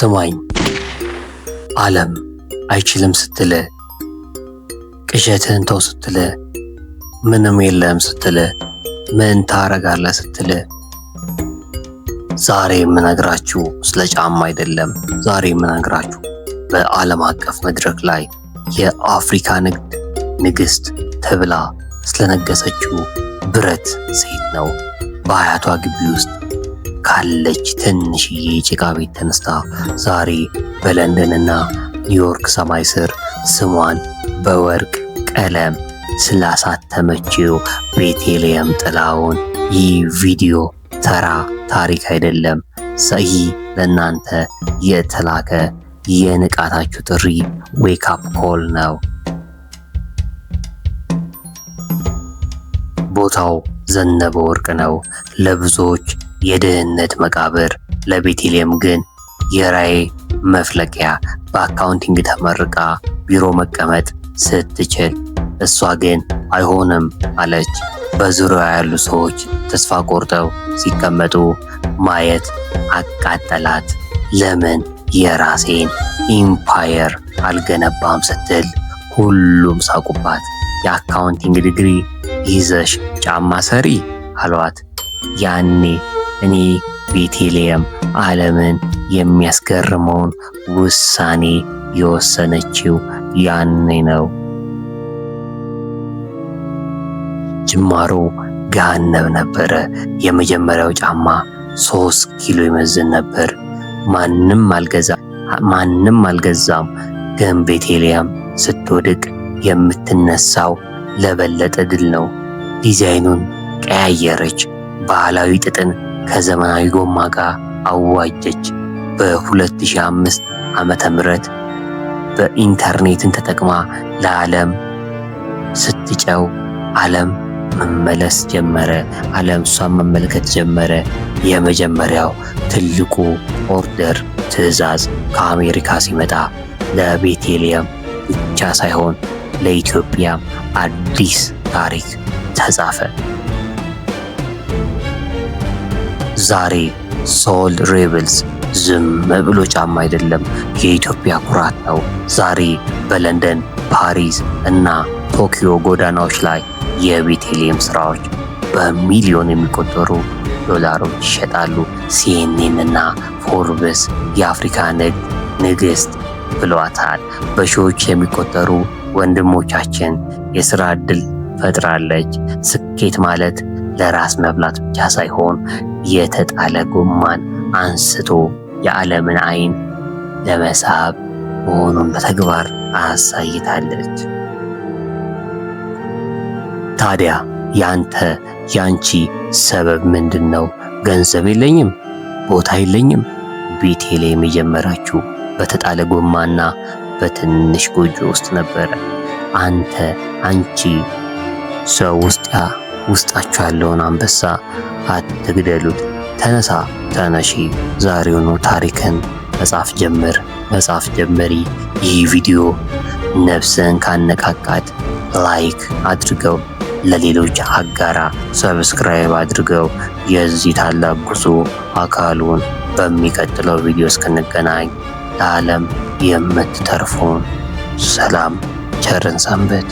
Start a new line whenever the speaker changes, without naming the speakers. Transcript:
ስማኝ ዓለም አይችልም ስትል ቅዠትህን ተው ስትል ምንም የለም ስትል ምን ታረጋለህ ስትል ዛሬ የምነግራችሁ ስለ ጫማ አይደለም። ዛሬ የምነግራችሁ በዓለም አቀፍ መድረክ ላይ የአፍሪካ ንግድ ንግስት ተብላ ስለነገሰችው ብረት ሴት ነው። በአያቷ ግቢ ውስጥ ካለች ትንሽዬ ጭቃ ቤት ተነስታ ዛሬ በለንደንና ኒውዮርክ ሰማይ ስር ስሟን በወርቅ ቀለም ስላሳተመችው ቤተልሔም ጥላሁን ይህ ቪዲዮ ተራ ታሪክ አይደለም። ይህ ለእናንተ የተላከ የንቃታችሁ ጥሪ ዌክ አፕ ኮል ነው። ቦታው ዘነበ ወርቅ ነው። ለብዙዎች የድህነት መቃብር፣ ለቤተልሔም ግን የራዕይ መፍለቂያ። በአካውንቲንግ ተመርቃ ቢሮ መቀመጥ ስትችል እሷ ግን አይሆንም አለች። በዙሪያዋ ያሉ ሰዎች ተስፋ ቆርጠው ሲቀመጡ ማየት አቃጠላት። ለምን የራሴን ኢምፓየር አልገነባም ስትል ሁሉም ሳቁባት። የአካውንቲንግ ዲግሪ ይዘሽ ጫማ ሰሪ አሏት። ያኔ እኔ ቤተልሔም ዓለምን የሚያስገርመውን ውሳኔ የወሰነችው ያኔ ነው። ጅማሮ ገሃነም ነበረ። የመጀመሪያው ጫማ 3 ኪሎ ይመዝን ነበር። ማንም አልገዛም። ግን ቤተልሔም ስትወድቅ የምትነሳው ለበለጠ ድል ነው። ዲዛይኑን ቀያየረች። ባህላዊ ጥጥን ከዘመናዊ ጎማ ጋር አዋጀች። በ2005 ዓመተ ምህረት በኢንተርኔትን ተጠቅማ ለዓለም ስትጨው ዓለም መመለስ ጀመረ። ዓለም እሷን መመልከት ጀመረ። የመጀመሪያው ትልቁ ኦርደር ትዕዛዝ ከአሜሪካ ሲመጣ ለቤተልሔም ብቻ ሳይሆን ለኢትዮጵያም አዲስ ታሪክ ተጻፈ። ዛሬ ሶል ሬብልስ ዝም ብሎ ጫማ አይደለም፣ የኢትዮጵያ ኩራት ነው። ዛሬ በለንደን፣ ፓሪስ እና ቶኪዮ ጎዳናዎች ላይ የቤተልሔም ስራዎች በሚሊዮን የሚቆጠሩ ዶላሮች ይሸጣሉ። ሲኤንኤን እና ፎርብስ የአፍሪካ ንግድ ንግስት ብሏታል። በሺዎች የሚቆጠሩ ወንድሞቻችን የሥራ ዕድል ፈጥራለች። ስኬት ማለት ለራስ መብላት ብቻ ሳይሆን የተጣለ ጎማን አንስቶ የዓለምን ዓይን ለመሳብ መሆኑን በተግባር አሳይታለች። ታዲያ ያንቺ ሰበብ ምንድን ነው? ገንዘብ የለኝም፣ ቦታ የለኝም። ቤተልሔም የጀመረችው በተጣለ ጎማና በትንሽ ጎጆ ውስጥ ነበረ። አንቺ ሰው ውስጣችሁ ያለውን አንበሳ አትግደሉት። ተነሺ፣ ዛሬውኑ ታሪክን መጻፍ ጀመሪ። ይህ ቪዲዮ ነፍስን ካነቃቃት ላይክ አድርገው፣ ለሌሎች አጋራ፣ ሰብስክራይብ አድርገው። የዚህ ታላቅ ጉዞ አካሉን። በሚቀጥለው ቪዲዮ እስክንገናኝ ለዓለም የምትተርፉን ሰላም ቸርን ሰንበት።